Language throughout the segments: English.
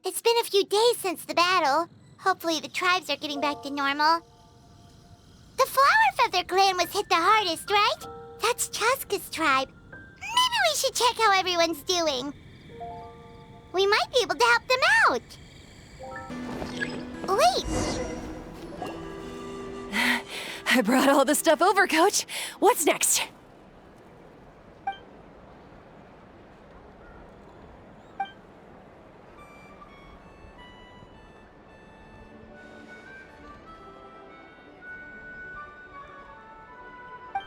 It's been a few days since the battle. Hopefully the tribes are getting back to normal. The Flower Feather clan was hit the hardest, right? That's Chaska's tribe. Maybe we should check how everyone's doing. We might be able to help them out. Wait. I brought all the stuff over, Coach. What's next?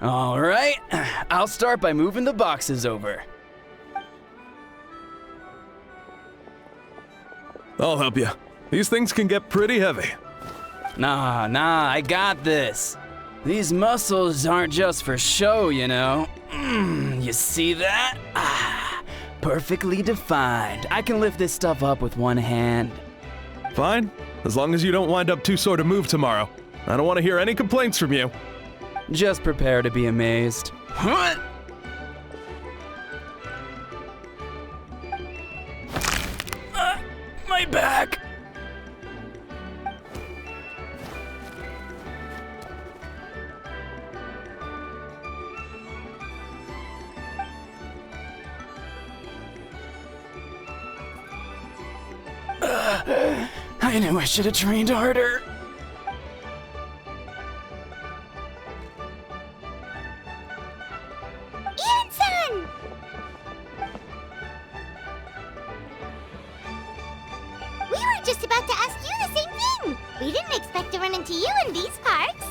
All right, I'll start by moving the boxes over. I'll help you. These things can get pretty heavy. Nah, I got this. These muscles aren't just for show, you know. You see that? Perfectly defined. I can lift this stuff up with one hand. Fine, as long as you don't wind up too sore to move tomorrow. I don't want to hear any complaints from you. Just prepare to be amazed. My back! I knew I should have trained harder. Just about to ask you the same thing. We didn't expect to run into you in these parts.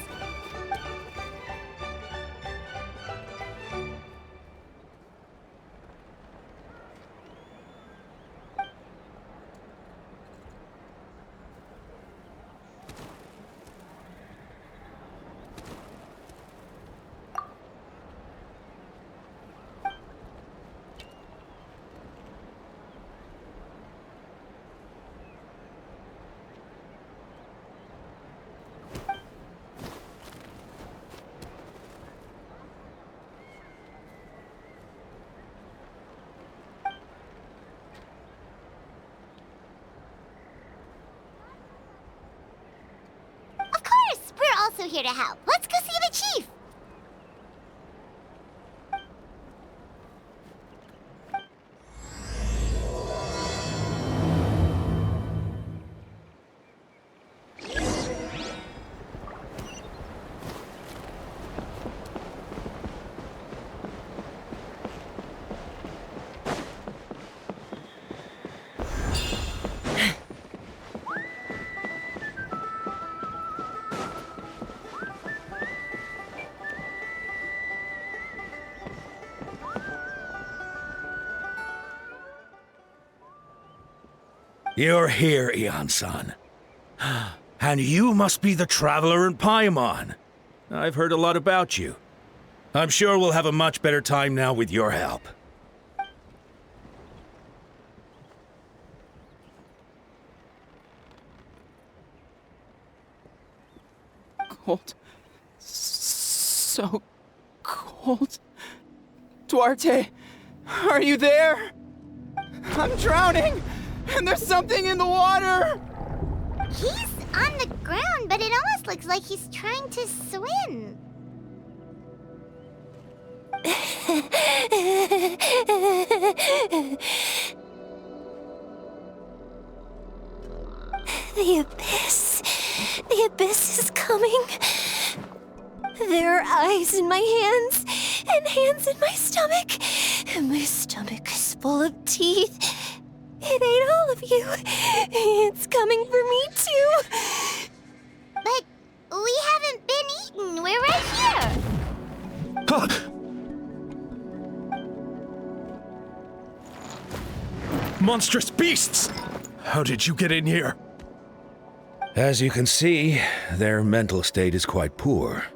Also here to help. Let's go see the chief. You're here, Eon-san. And you must be the traveler in Paimon. I've heard a lot about you. I'm sure we'll have a much better time now with your help. Cold. So cold. Duarte, are you there? I'm drowning! And there's something in the water! He's on the ground, but it almost looks like he's trying to swim. The abyss. The abyss is coming. There are eyes in my hands, and hands in my stomach. And my stomach is full of teeth. It ate all of you. It's coming for me, too. But we haven't been eaten. We're right here. Monstrous beasts! How did you get in here? As you can see, their mental state is quite poor.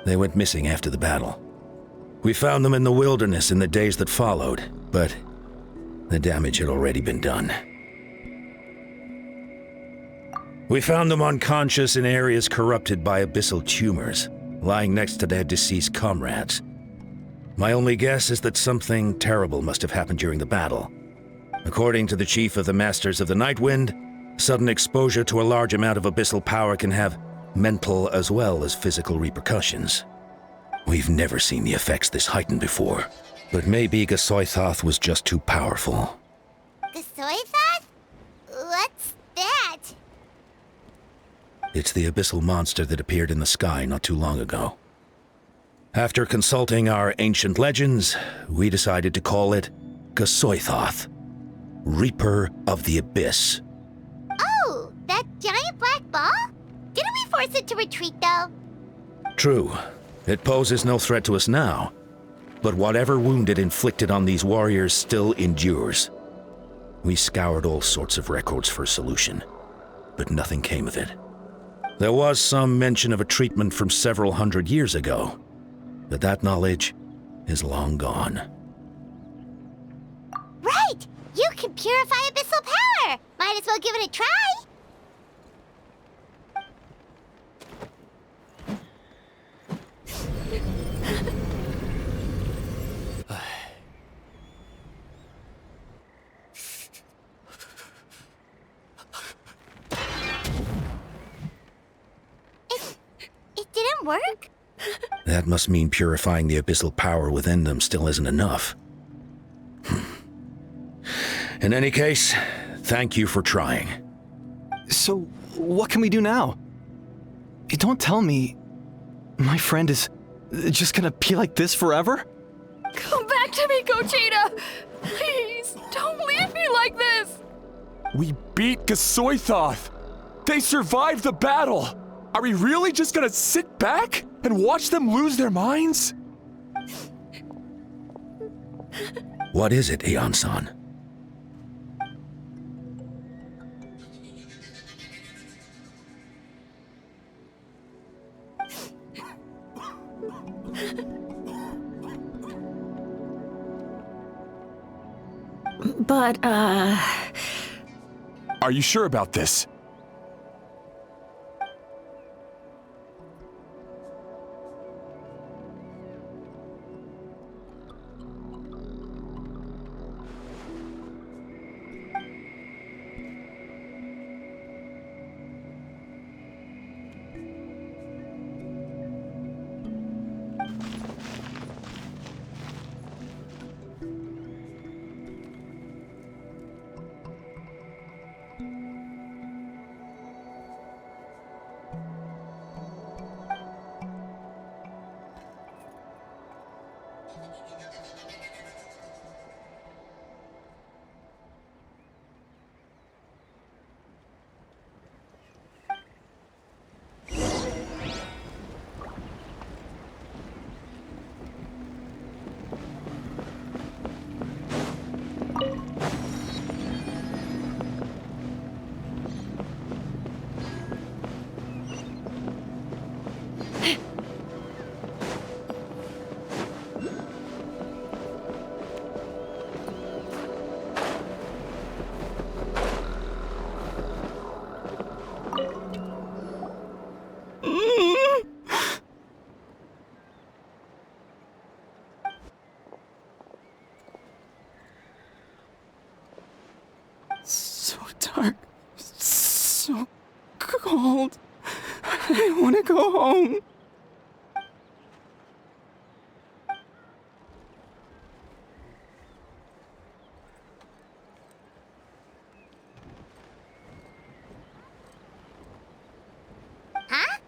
They went missing after the battle. We found them in the wilderness in the days that followed, but the damage had already been done. We found them unconscious in areas corrupted by abyssal tumors, lying next to their deceased comrades. My only guess is that something terrible must have happened during the battle. According to the chief of the Masters of the Nightwind, sudden exposure to a large amount of abyssal power can have mental as well as physical repercussions. We've never seen the effects this heightened before, but maybe Gasoithoth was just too powerful. Gasoithoth? What's that? It's the abyssal monster that appeared in the sky not too long ago. After consulting our ancient legends, we decided to call it Gasoithoth, Reaper of the Abyss. Oh, that giant black ball? Didn't we force it to retreat, though? True, it poses no threat to us now, but whatever wound it inflicted on these warriors still endures. We scoured all sorts of records for a solution, but nothing came of it. There was some mention of a treatment from several hundred years ago, but that knowledge is long gone. Right! You can purify abyssal power! Might as well give it a try! It didn't work? That must mean purifying the abyssal power within them still isn't enough. In any case, thank you for trying. So, what can we do now? Don't tell me my friend is just gonna be like this forever? Come back to me, Gogeta! Please, don't leave me like this! We beat Gasoithoth! They survived the battle! Are we really just gonna sit back and watch them lose their minds? What is it, Aeon-san? But, Are you sure about this? So dark, so cold. I want to go home. Huh?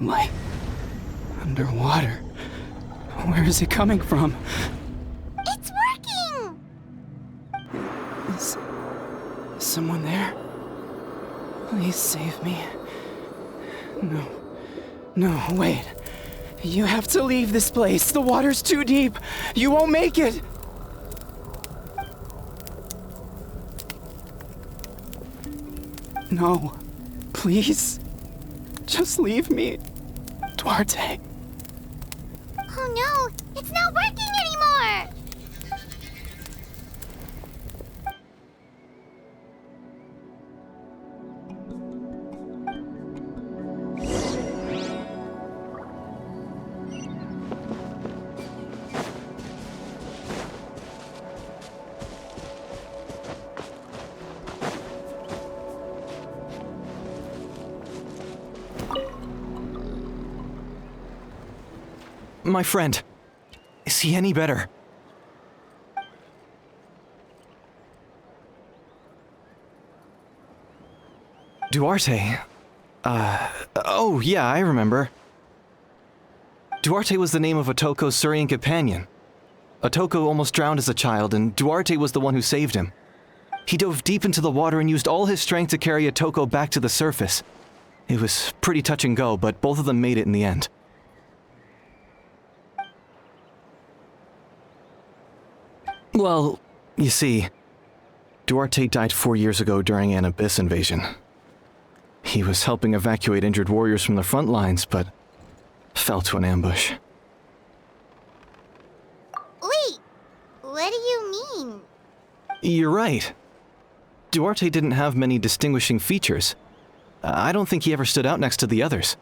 Light. Underwater. Where is it coming from? It's working! Is someone there? Please save me. No. No, wait. You have to leave this place. The water's too deep. You won't make it. No. Please. Just leave me, Duarte. Oh no, it's not working anymore! My friend, is he any better? Duarte? Oh yeah, I remember. Duarte was the name of Otoko's Surian companion. Otoko almost drowned as a child, and Duarte was the one who saved him. He dove deep into the water and used all his strength to carry Otoko back to the surface. It was pretty touch and go, but both of them made it in the end. Well, you see, Duarte died 4 years ago during an Abyss invasion. He was helping evacuate injured warriors from the front lines, but fell to an ambush. Wait, what do you mean? You're right. Duarte didn't have many distinguishing features. I don't think he ever stood out next to the others.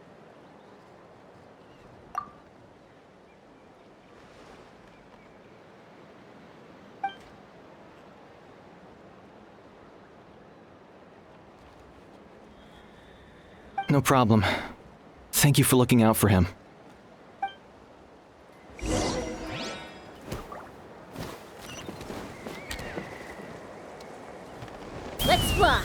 No problem. Thank you for looking out for him. Let's fly.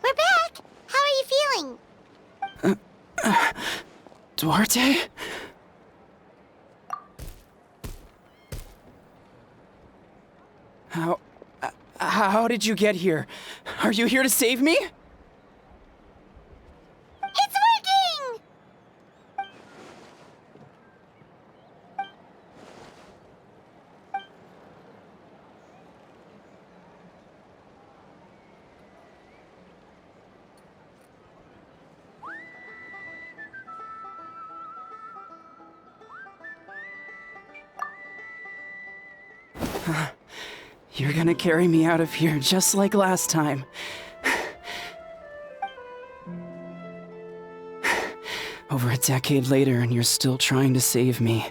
We're back! How are you feeling? Duarte? How did you get here? Are you here to save me? It's working! You're gonna carry me out of here just like last time. Over a decade later, and you're still trying to save me.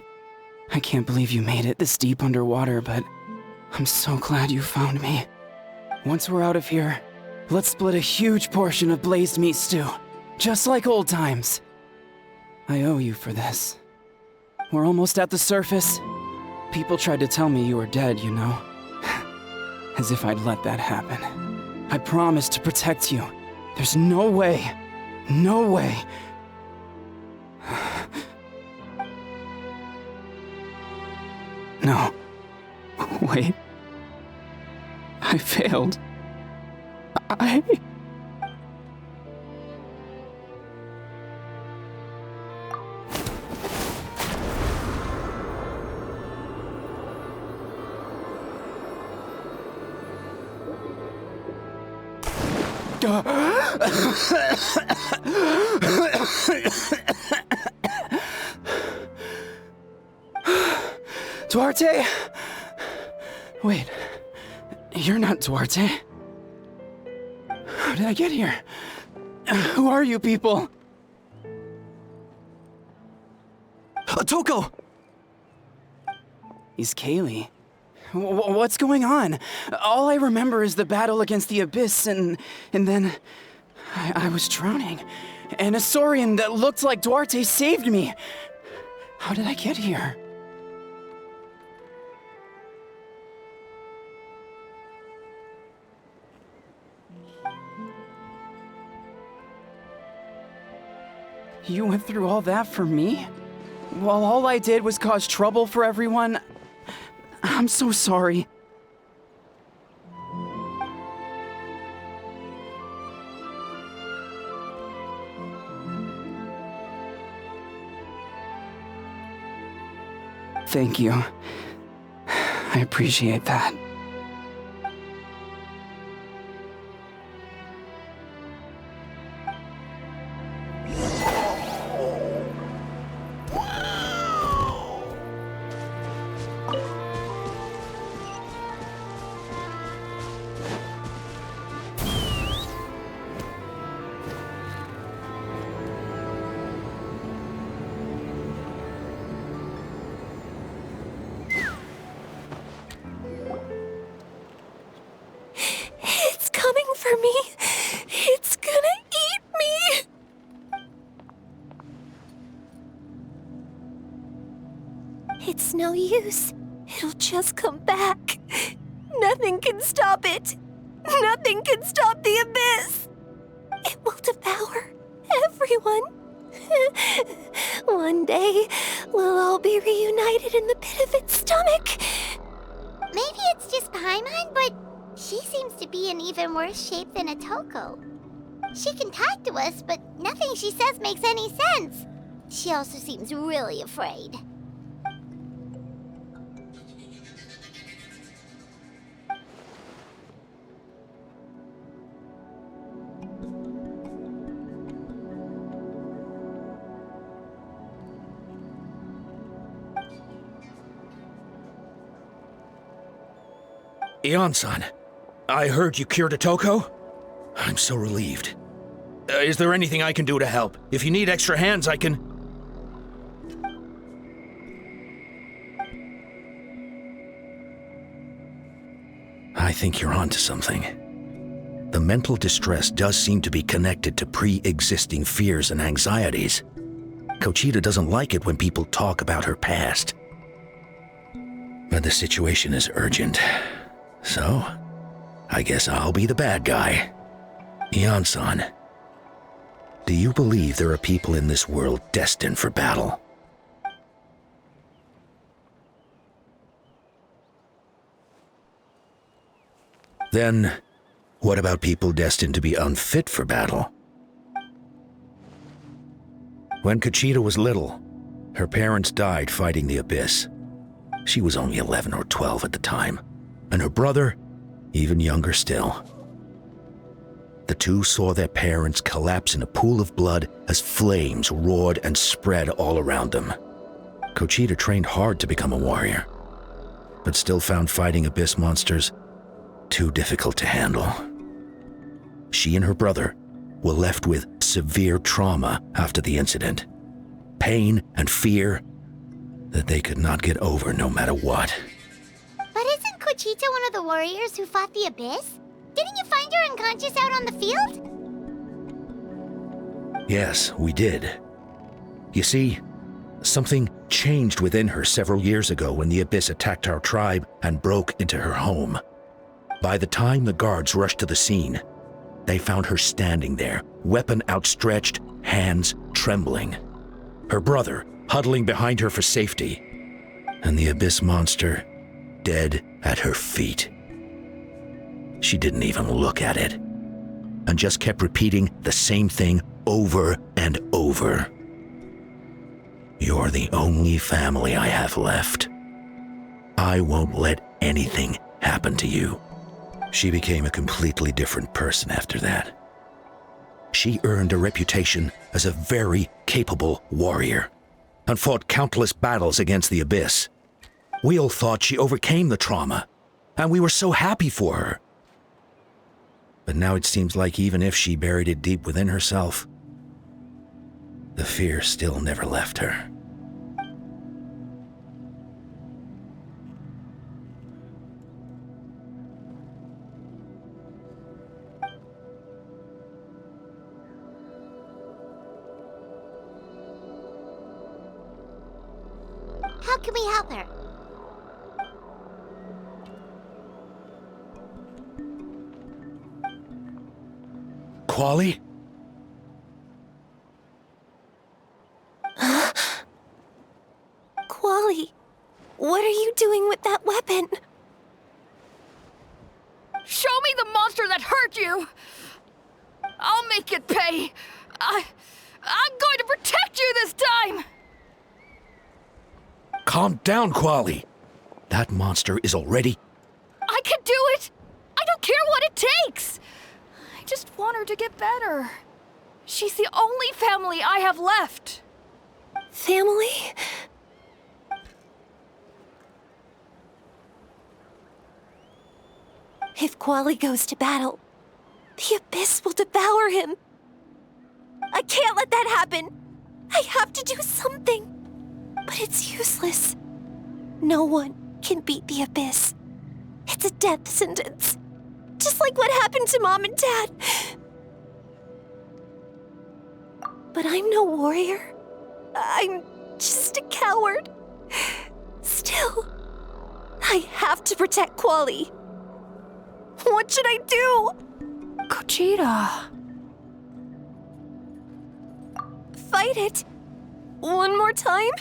I can't believe you made it this deep underwater, but I'm so glad you found me. Once we're out of here, let's split a huge portion of blazed meat stew, just like old times. I owe you for this. We're almost at the surface. People tried to tell me you were dead, you know. As if I'd let that happen. I promised to protect you. There's no way. No way. No. Wait. I failed. Duarte? Wait, you're not Duarte. How did I get here? Who are you people? Toko! He's Kaylee. What's going on? All I remember is the battle against the Abyss, and then I was drowning. And a Saurian that looked like Duarte saved me. How did I get here? You went through all that for me? While all I did was cause trouble for everyone? I'm so sorry. Thank you. I appreciate that. It's coming for me. It's gonna eat me. It's no use. It'll just come back. Nothing can stop it. Nothing can stop the abyss. It will devour everyone. One day, we'll all be reunited in the pit of its stomach. Maybe it's just Paimon, but she seems to be in even worse shape than Atoko. She can talk to us, but nothing she says makes any sense. She also seems really afraid. Ion-san, I heard you cured Atoko? I'm so relieved. Is there anything I can do to help? If you need extra hands, I can... I think you're onto something. The mental distress does seem to be connected to pre-existing fears and anxieties. Kochita doesn't like it when people talk about her past. But the situation is urgent. So, I guess I'll be the bad guy. Ion-san, do you believe there are people in this world destined for battle? Then, what about people destined to be unfit for battle? When Kochita was little, her parents died fighting the Abyss. She was only 11 or 12 at the time, and her brother, even younger still. The two saw their parents collapse in a pool of blood as flames roared and spread all around them. Kochita trained hard to become a warrior, but still found fighting Abyss monsters too difficult to handle. She and her brother were left with severe trauma after the incident. Pain and fear that they could not get over no matter what. But isn't Kochita one of the warriors who fought the Abyss? Didn't you find her unconscious out on the field? Yes, we did. You see, something changed within her several years ago when the Abyss attacked our tribe and broke into her home. By the time the guards rushed to the scene, they found her standing there, weapon outstretched, hands trembling. Her brother huddling behind her for safety, and the Abyss monster dead at her feet. She didn't even look at it, and just kept repeating the same thing over and over. You're the only family I have left. I won't let anything happen to you. She became a completely different person after that. She earned a reputation as a very capable warrior, and fought countless battles against the Abyss. We all thought she overcame the trauma, and we were so happy for her. But now it seems like even if she buried it deep within herself, the fear still never left her. How can we help her? Quali? Quali, what are you doing with that weapon? Show me the monster that hurt you! I'll make it pay! I'm going to protect you this time! Calm down, Quali. That monster is already... I can do it! I don't care what it takes! I just want her to get better. She's the only family I have left. Family? If Quali goes to battle, the Abyss will devour him. I can't let that happen. I have to do something. But it's useless. No one can beat the Abyss. It's a death sentence. Just like what happened to Mom and Dad. But I'm no warrior. I'm just a coward. Still, I have to protect Quali. What should I do? Gogeta. Fight it. One more time?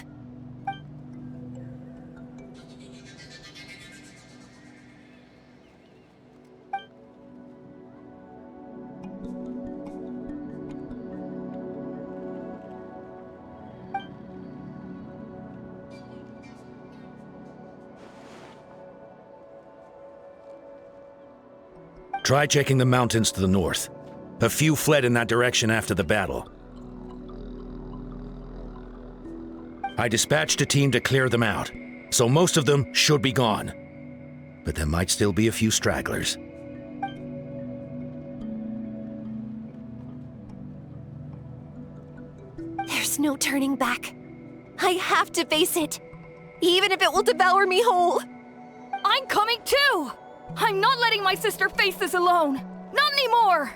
Try checking the mountains to the north. A few fled in that direction after the battle. I dispatched a team to clear them out, so most of them should be gone. But there might still be a few stragglers. There's no turning back. I have to face it, even if it will devour me whole. I'm coming too! I'm not letting my sister face this alone! Not anymore!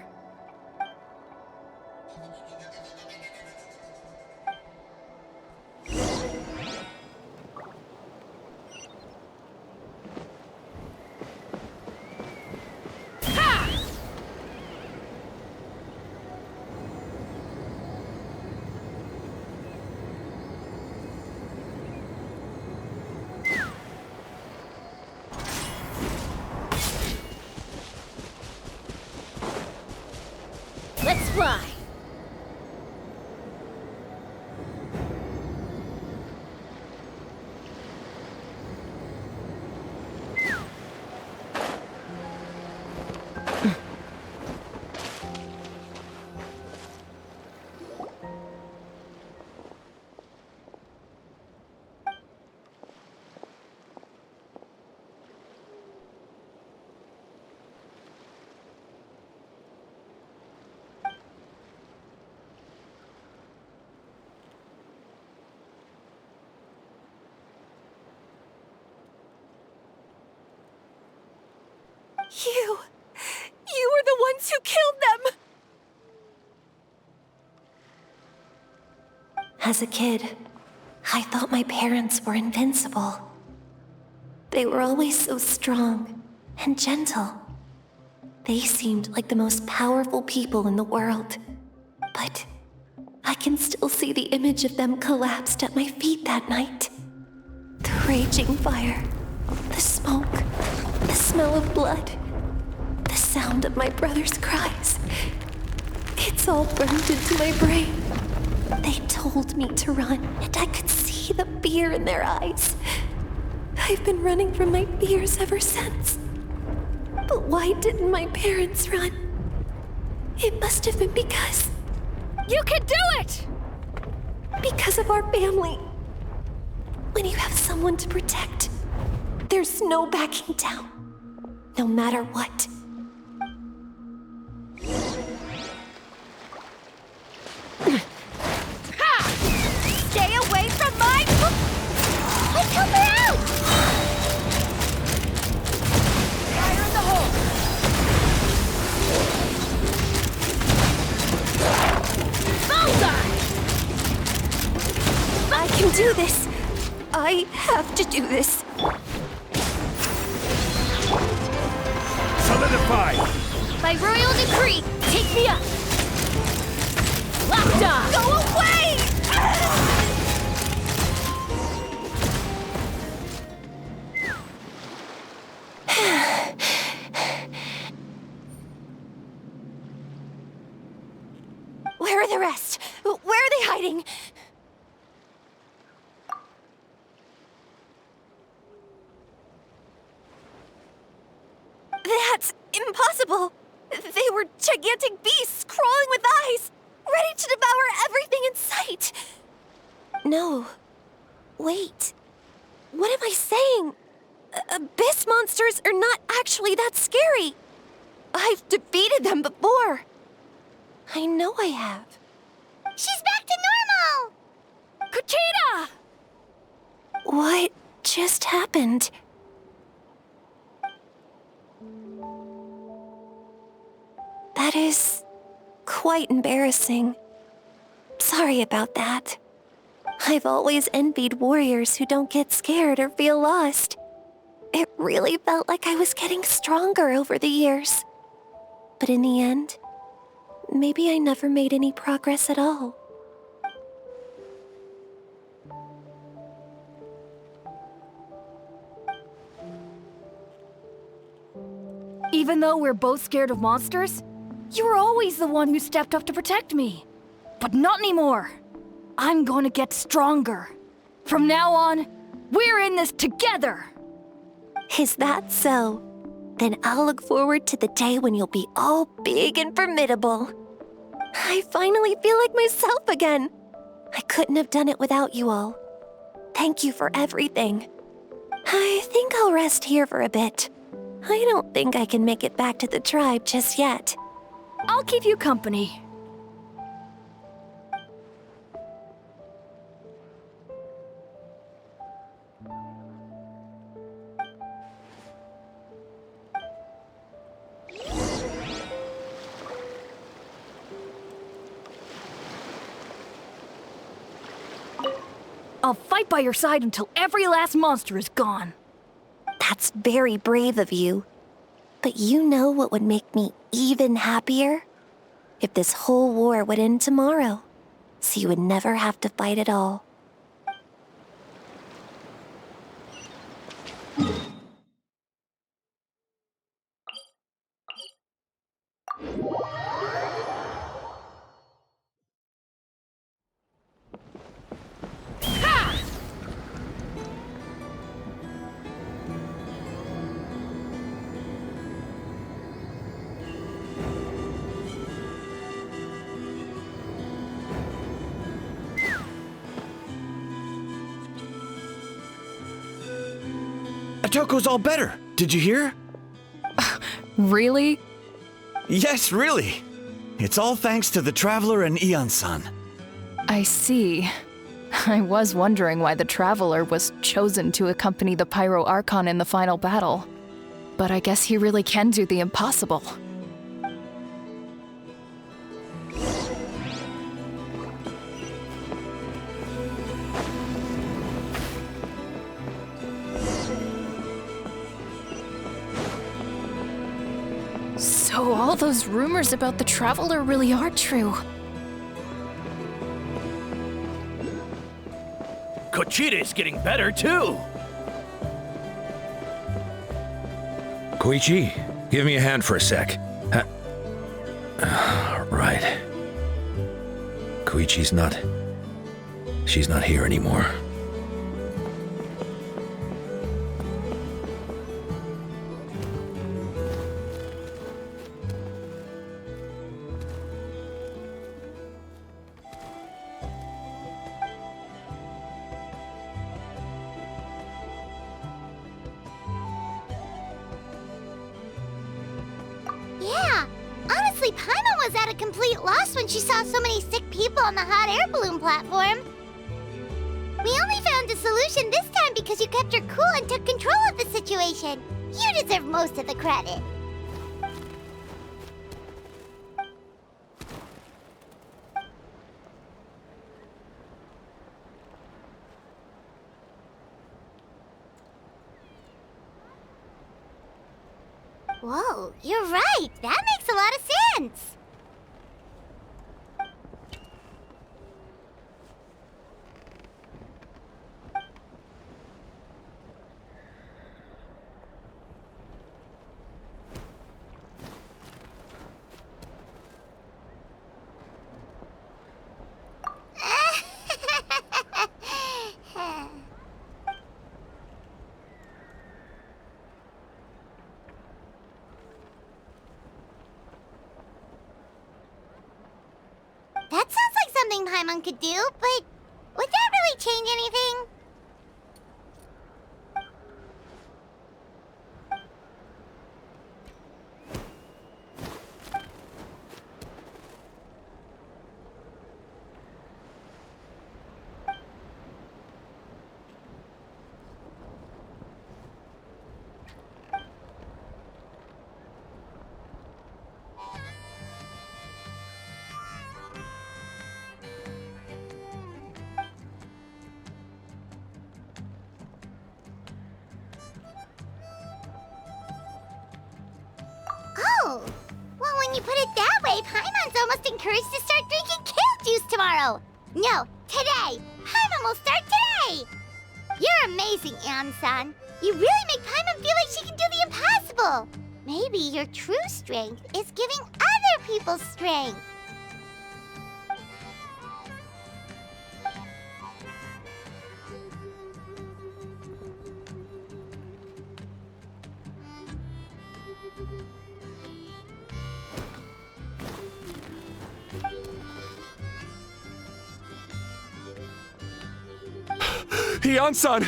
Let's fly. You were the ones who killed them! As a kid, I thought my parents were invincible. They were always so strong and gentle. They seemed like the most powerful people in the world. But I can still see the image of them collapsed at my feet that night. The raging fire, the smoke, the smell of blood, the sound of my brother's cries. It's all burned into my brain. They told me to run, and I could see the fear in their eyes. I've been running from my fears ever since. But why didn't my parents run? It must have been because... You can do it! Because of our family. When you have someone to protect, there's no backing down. No matter what. Stay away from my... Let's help her out! Fire in the hole! Bullseye! I can do this. I have to do this. Solidify! By royal decree, take me up! Locked on! Go away! Where are the rest? Where are they hiding? That's impossible! They were gigantic beasts crawling with eyes, ready to devour everything in sight! No. Wait. What am I saying? Abyss monsters are not actually that scary. I've defeated them before. I know I have. She's back to normal! Kuchita! What just happened? That is quite embarrassing. Sorry about that. I've always envied warriors who don't get scared or feel lost. It really felt like I was getting stronger over the years. But in the end, maybe I never made any progress at all. Even though we're both scared of monsters, you were always the one who stepped up to protect me. But not anymore. I'm going to get stronger. From now on, we're in this together. Is that so? Then I'll look forward to the day when you'll be all big and formidable. I finally feel like myself again. I couldn't have done it without you all. Thank you for everything. I think I'll rest here for a bit. I don't think I can make it back to the tribe just yet. I'll keep you company. I'll fight by your side until every last monster is gone. That's very brave of you. But you know what would make me even happier? If this whole war would end tomorrow, so you would never have to fight at all. Atoko's all better. Did you hear? Really? Yes, really. It's all thanks to the Traveler and Ian-san. I see. I was wondering why the Traveler was chosen to accompany the Pyro Archon in the final battle. But I guess he really can do the impossible. So all those rumors about the Traveler really are true. Kuchita's getting better, too! Koichi, give me a hand for a sec. Right. Koichi's not... She's not here anymore. Yeah, honestly, Probably Paimon was at a complete loss when she saw so many sick people on the hot air balloon platform. We only found a solution this time because you kept your cool and took control of the situation. You deserve most of the credit. Whoa, you're right. That makes a lot of sense. That sounds like something Paimon could do, but would that really change anything? Oh, well, when you put it that way, Paimon's almost encouraged to start drinking kale juice tomorrow. No, today. Paimon will start today. You're amazing, Ansan. You really make Paimon feel like she can do the impossible. Maybe your true strength is giving other people strength. Hyan-san!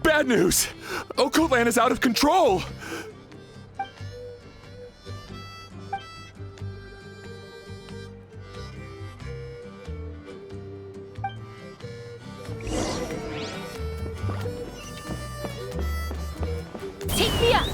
Bad news! Okoland is out of control! Take me up!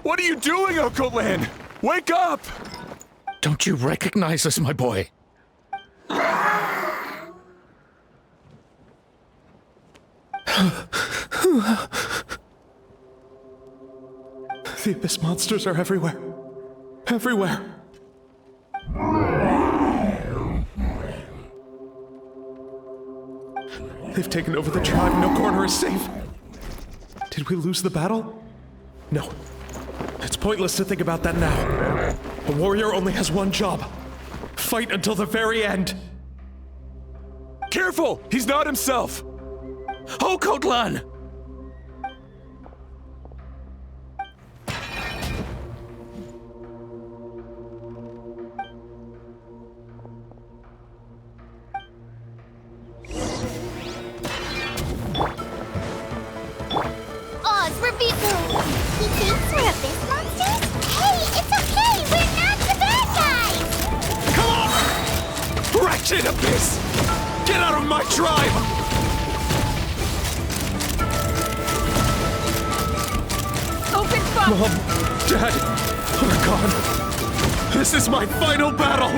What are you doing, Okoland? Wake up! Don't you recognize us, my boy? The Abyss monsters are everywhere. Everywhere. They've taken over the tribe. No corner is safe. Did we lose the battle? No. It's pointless to think about that now. A warrior only has one job. Fight until the very end. Careful! He's not himself! Okotlan! Oz, we're being... He thinks we're Abyss monsters? Hey, it's okay! We're not the bad guys! Come on! Wretched Abyss! Get out of my tribe! Open fire! Mom, Dad, are gone. This is my final battle!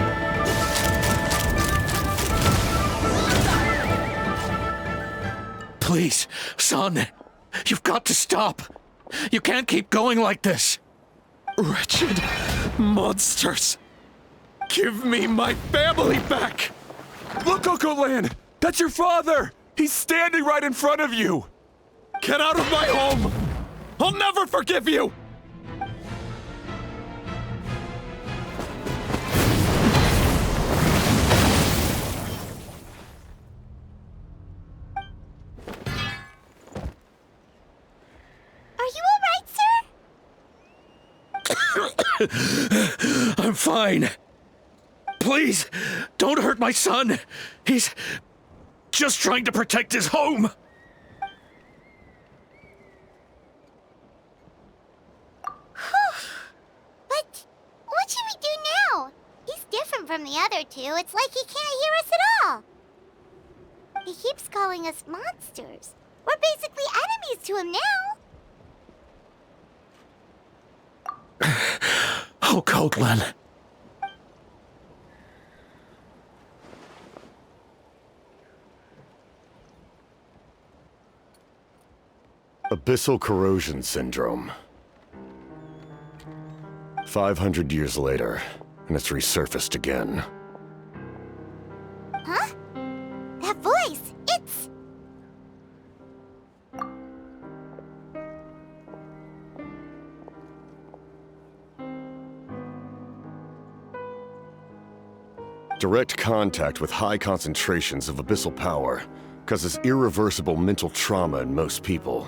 Please, son, you've got to stop. You can't keep going like this. Wretched monsters! Give me my family back! Look, Okoland! That's your father! He's standing right in front of you! Get out of my home! I'll never forgive you! Are you alright, sir? fine. Please, don't hurt my son. He's just trying to protect his home. But what should we do now? He's different from the other two. It's like he can't hear us at all. He keeps calling us monsters. We're basically enemies to him now. Oh, Coatlan. Abyssal corrosion syndrome. 500 years later, and it's resurfaced again. Huh? That voice, it's... Direct contact with high concentrations of abyssal power causes irreversible mental trauma in most people.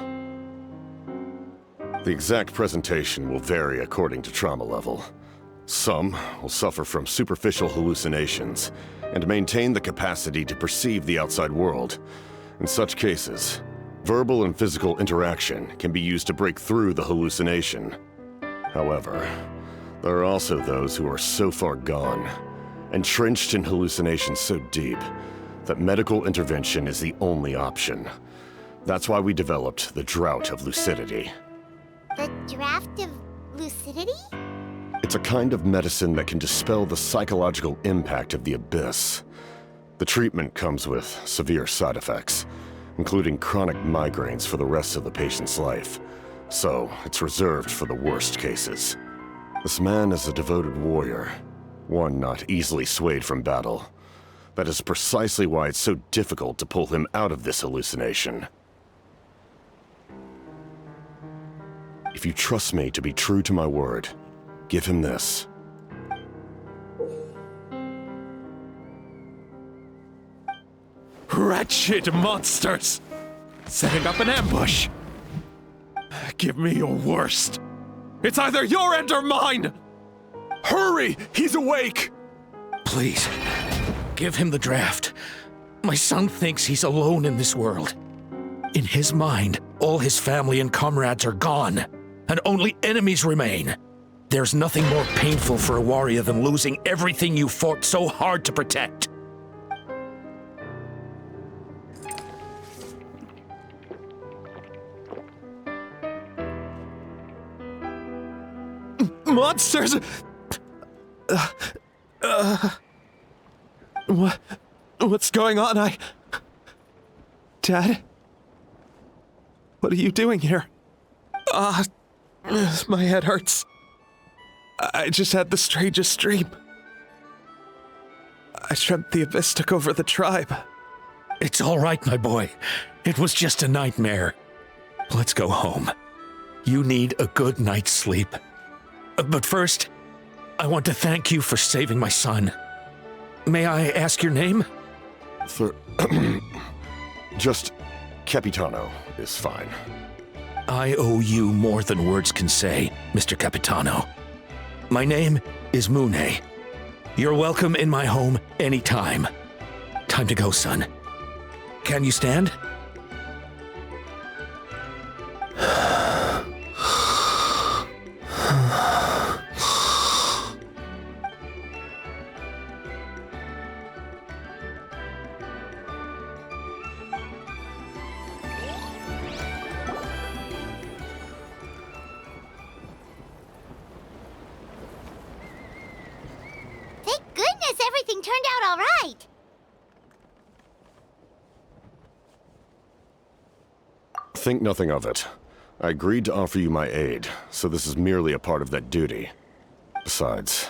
The exact presentation will vary according to trauma level. Some will suffer from superficial hallucinations and maintain the capacity to perceive the outside world. In such cases, verbal and physical interaction can be used to break through the hallucination. However, there are also those who are so far gone, entrenched in hallucinations so deep, that medical intervention is the only option. That's why we developed the Drought of Lucidity. The draft of lucidity? It's a kind of medicine that can dispel the psychological impact of the abyss. The treatment comes with severe side effects, including chronic migraines for the rest of the patient's life. So, it's reserved for the worst cases. This man is a devoted warrior, one not easily swayed from battle. That is precisely why it's so difficult to pull him out of this hallucination. If you trust me to be true to my word, give him this. Wretched monsters! Setting up an ambush! Give me your worst. It's either your end or mine! Hurry! He's awake! Please, give him the draft. My son thinks he's alone in this world. In his mind, all his family and comrades are gone, and only enemies remain. There's nothing more painful for a warrior than losing everything you fought so hard to protect. Monsters! What's going on? Dad? What are you doing here? My head hurts. I just had the strangest dream. I dreamt the Abyss took over the tribe. It's all right, my boy. It was just a nightmare. Let's go home. You need a good night's sleep. But first, I want to thank you for saving my son. May I ask your name? Just Capitano is fine. I owe you more than words can say, Mr. Capitano. My name is Mune. You're welcome in my home anytime. Time to go, son. Can you stand? Thank goodness everything turned out all right. Think nothing of it. I agreed to offer you my aid, so this is merely a part of that duty. Besides,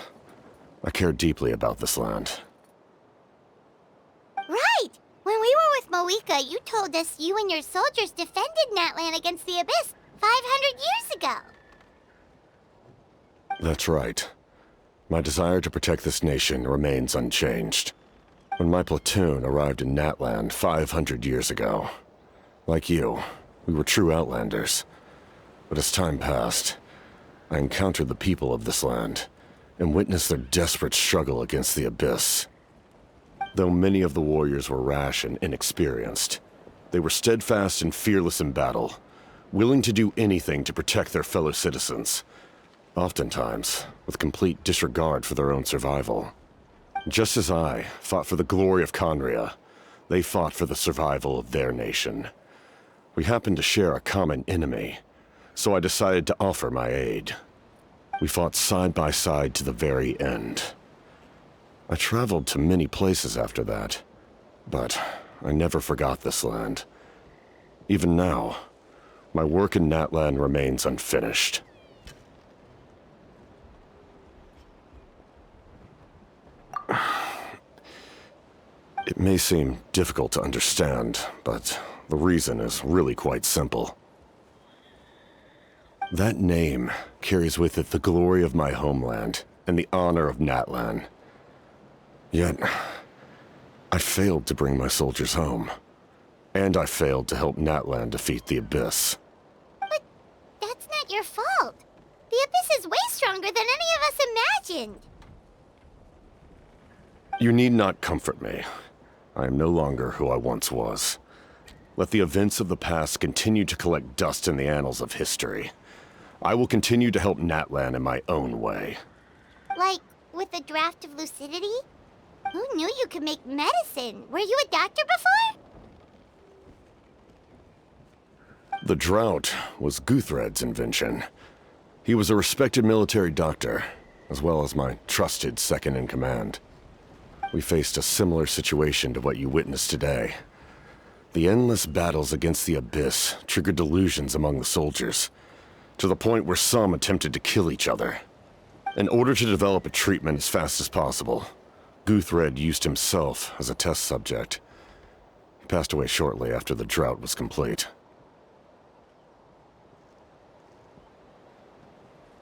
I care deeply about this land. Right! When we were with Moika, you told us you and your soldiers defended Natlan against the Abyss 500 years ago. That's right. My desire to protect this nation remains unchanged. When my platoon arrived in Natlan 500 years ago, like you, we were true outlanders. But as time passed, I encountered the people of this land, and witness their desperate struggle against the Abyss. Though many of the warriors were rash and inexperienced, they were steadfast and fearless in battle, willing to do anything to protect their fellow citizens, oftentimes with complete disregard for their own survival. Just as I fought for the glory of Conria, they fought for the survival of their nation. We happened to share a common enemy, so I decided to offer my aid. We fought side by side to the very end. I traveled to many places after that, but I never forgot this land. Even now, my work in Natlan remains unfinished. It may seem difficult to understand, but the reason is really quite simple. That name carries with it the glory of my homeland and the honor of Natlan. Yet, I failed to bring my soldiers home. And I failed to help Natlan defeat the Abyss. But that's not your fault. The Abyss is way stronger than any of us imagined. You need not comfort me. I am no longer who I once was. Let the events of the past continue to collect dust in the annals of history. I will continue to help Natlan in my own way. Like, with the draft of lucidity? Who knew you could make medicine? Were you a doctor before? The drought was Guthred's invention. He was a respected military doctor, as well as my trusted second-in-command. We faced a similar situation to what you witnessed today. The endless battles against the Abyss triggered delusions among the soldiers, to the point where some attempted to kill each other. In order to develop a treatment as fast as possible, Guthred used himself as a test subject. He passed away shortly after the drought was complete.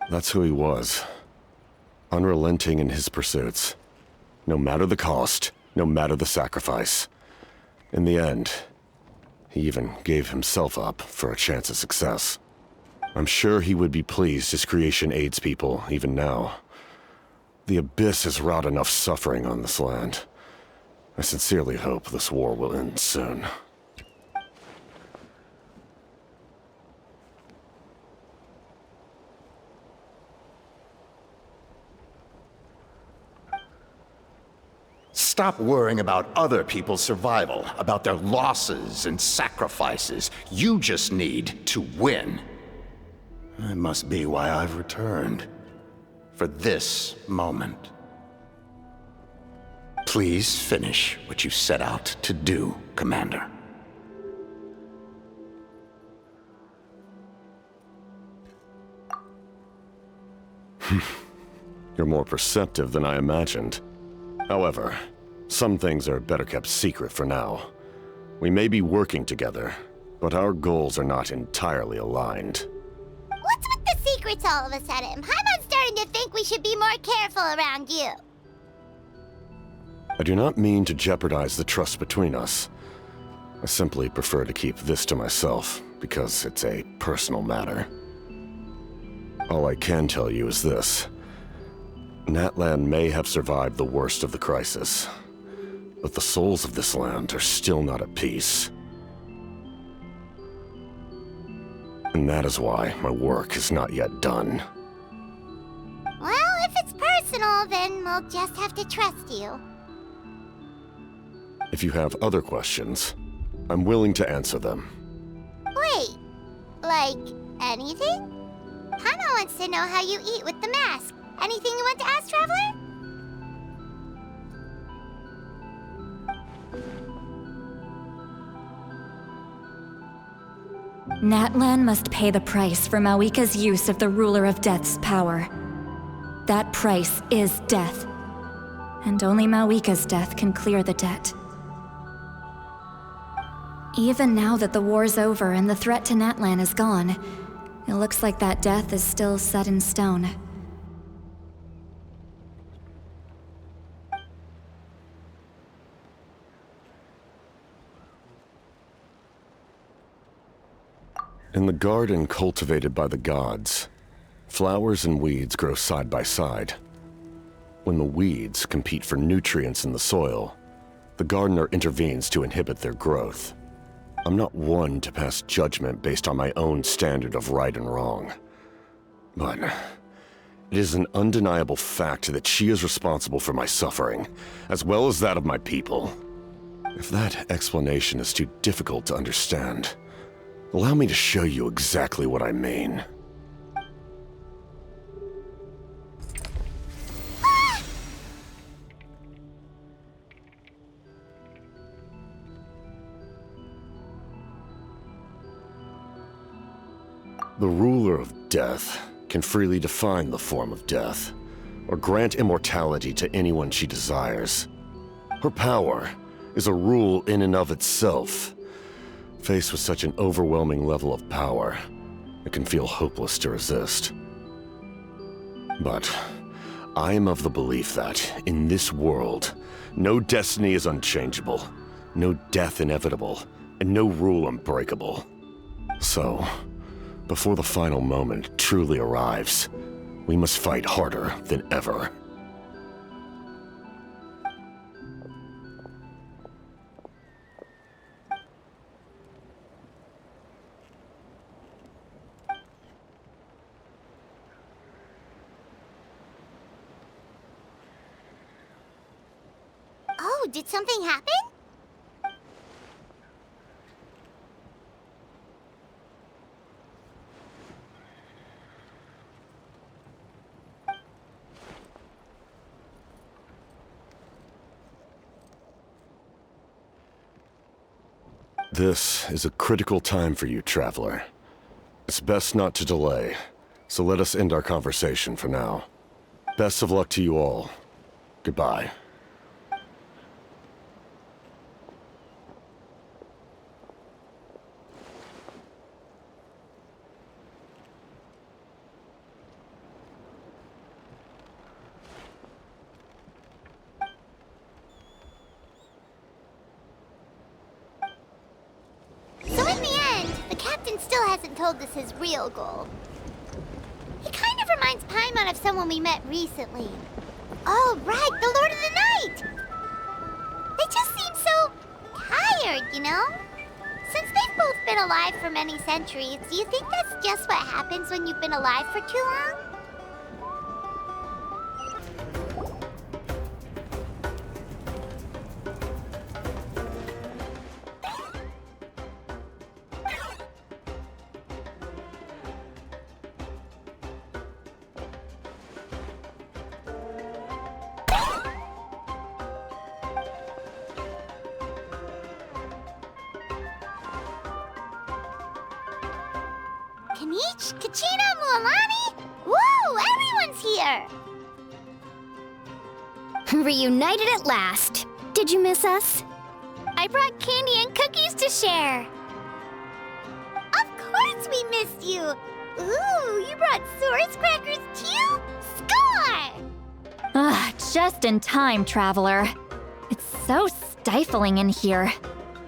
That's who he was. Unrelenting in his pursuits. No matter the cost, no matter the sacrifice. In the end, he even gave himself up for a chance at success. I'm sure he would be pleased his creation aids people even now. The Abyss has wrought enough suffering on this land. I sincerely hope this war will end soon. Stop worrying about other people's survival, about their losses and sacrifices. You just need to win. That must be why I've returned. For this moment. Please finish what you set out to do, Commander. You're more perceptive than I imagined. However, some things are better kept secret for now. We may be working together, but our goals are not entirely aligned. What's with the secrets all of a sudden? I'm starting to think we should be more careful around you. I do not mean to jeopardize the trust between us. I simply prefer to keep this to myself, because it's a personal matter. All I can tell you is this. Natlan may have survived the worst of the crisis, but the souls of this land are still not at peace. And that is why my work is not yet done. Well, if it's personal, then we'll just have to trust you. If you have other questions, I'm willing to answer them. Wait, like anything? Paimon wants to know how you eat with the mask. Anything you want to ask, Traveler? Natlan must pay the price for Mawika's use of the Ruler of Death's power. That price is death. And only Mawika's death can clear the debt. Even now that the war's over and the threat to Natlan is gone, it looks like that death is still set in stone. In the garden cultivated by the gods, flowers and weeds grow side by side, When the weeds compete for nutrients in the soil, the gardener intervenes to inhibit their growth. I'm not one to pass judgment based on my own standard of right and wrong. But it is an undeniable fact that she is responsible for my suffering, as well as that of my people. If that explanation is too difficult to understand, allow me to show you exactly what I mean. The ruler of death can freely define the form of death, or grant immortality to anyone she desires. Her power is a rule in and of itself. Faced with such an overwhelming level of power, it can feel hopeless to resist. But I am of the belief that, in this world, no destiny is unchangeable, no death inevitable, and no rule unbreakable. So, before the final moment truly arrives, we must fight harder than ever. Oh, did something happen? This is a critical time for you, Traveler. It's best not to delay, so let us end our conversation for now. Best of luck to you all. Goodbye. So in the end, the captain still hasn't told us his real goal. He kind of reminds Paimon of someone we met recently. Oh, right, the Lord of the Night! They just seem so tired, you know? Since they've both been alive for many centuries, do you think that's just what happens when you've been alive for too long? Kanich, Kachina, Mualani? Woo! Everyone's here! Reunited at last. Did you miss us? I brought candy and cookies to share. Of course we missed you. Ooh, you brought Source crackers too? Score! Just in time, Traveler. It's so stifling in here.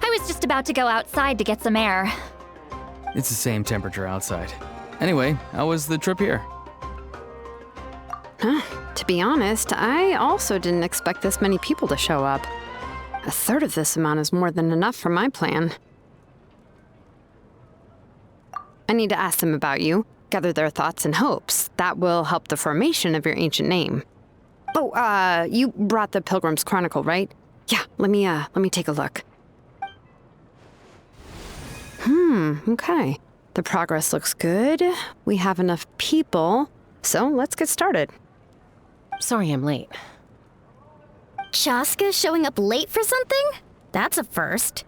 I was just about to go outside to get some air. It's the same temperature outside. Anyway, how was the trip here? To be honest, I also didn't expect this many people to show up. A third of this amount is more than enough for my plan. I need to ask them about you, gather their thoughts and hopes. That will help the formation of your ancient name. Oh, you brought the Pilgrim's Chronicle, right? Yeah, let me take a look. Okay. The progress looks good. We have enough people, so let's get started. Sorry I'm late. Chaska showing up late for something? That's a first.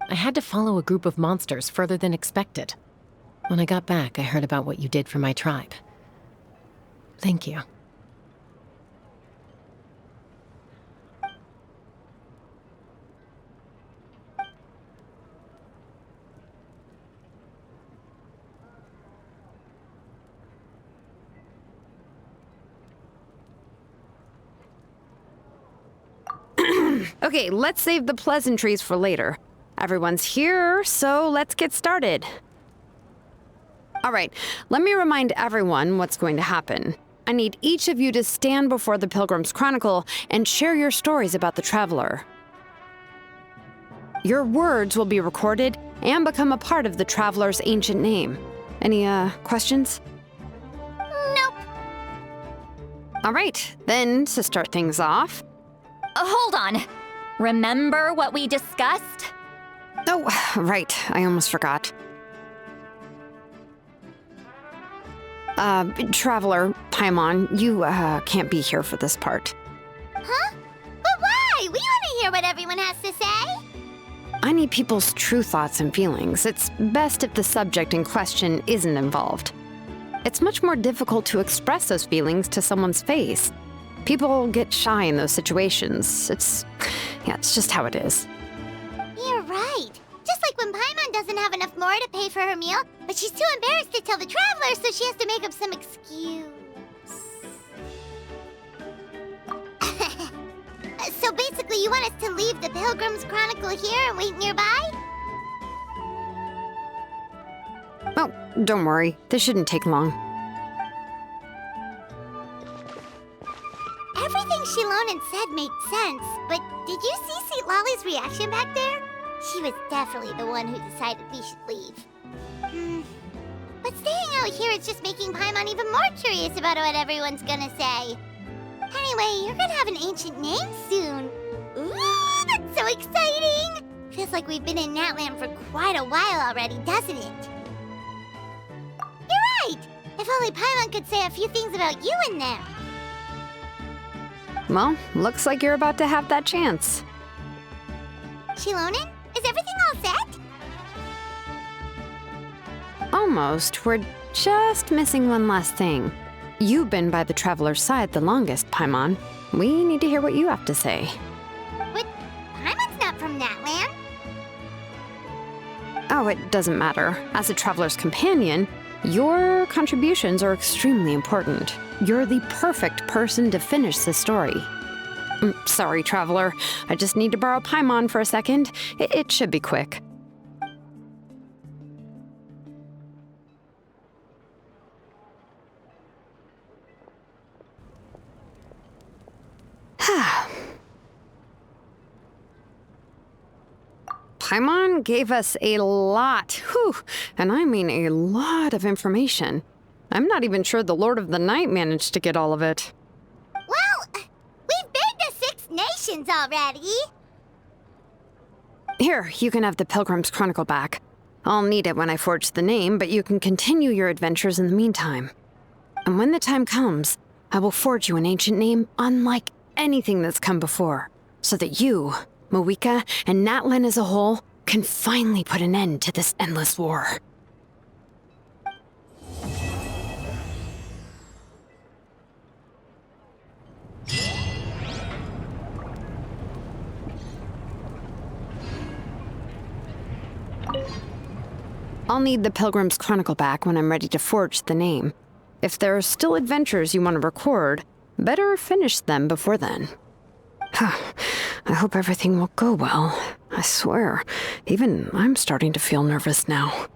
I had to follow a group of monsters further than expected. When I got back, I heard about what you did for my tribe. Thank you. Okay, let's save the pleasantries for later. Everyone's here, so let's get started. All right, let me remind everyone what's going to happen. I need each of you to stand before the Pilgrim's Chronicle and share your stories about the traveler. Your words will be recorded and become a part of the traveler's ancient name. Any, questions? Nope. All right, then to start things off. Hold on. Remember what we discussed? Oh, right, I almost forgot. Traveler, Paimon, you, can't be here for this part. Huh? But why? We want to hear what everyone has to say. I need people's true thoughts and feelings. It's best if the subject in question isn't involved. It's much more difficult to express those feelings to someone's face. People get shy in those situations. It's just how it is. You're right. Just like when Paimon doesn't have enough more to pay for her meal, but she's too embarrassed to tell the traveler, so she has to make up some excuse. So basically, you want us to leave the Pilgrim's Chronicle here and wait nearby? Oh, don't worry. This shouldn't take long. Everything Shilonen said made sense, but did you see St. Lolly's reaction back there? She was definitely the one who decided we should leave. But staying out here is just making Paimon even more curious about what everyone's gonna say. Anyway, you're gonna have an ancient name soon. Ooh, that's so exciting! Feels like we've been in Natland for quite a while already, doesn't it? You're right! If only Paimon could say a few things about you in there. Well, looks like you're about to have that chance. Shilonen, is everything all set? Almost. We're just missing one last thing. You've been by the Traveler's side the longest, Paimon. We need to hear what you have to say. But Paimon's not from Natland. Oh, it doesn't matter. As a Traveler's companion, your contributions are extremely important. You're the perfect person to finish this story. Sorry, Traveler. I just need to borrow Paimon for a second. It should be quick. Paimon gave us a lot, and I mean a lot of information. I'm not even sure the Lord of the Night managed to get all of it. Well, we've been to 6 nations already. Here, you can have the Pilgrim's Chronicle back. I'll need it when I forge the name, but you can continue your adventures in the meantime. And when the time comes, I will forge you an ancient name unlike anything that's come before, so that you, Moeka, and Natlan as a whole can finally put an end to this endless war. I'll need the Pilgrim's Chronicle back when I'm ready to forge the name. If there are still adventures you want to record, better finish them before then. I hope everything will go well. I swear, even I'm starting to feel nervous now.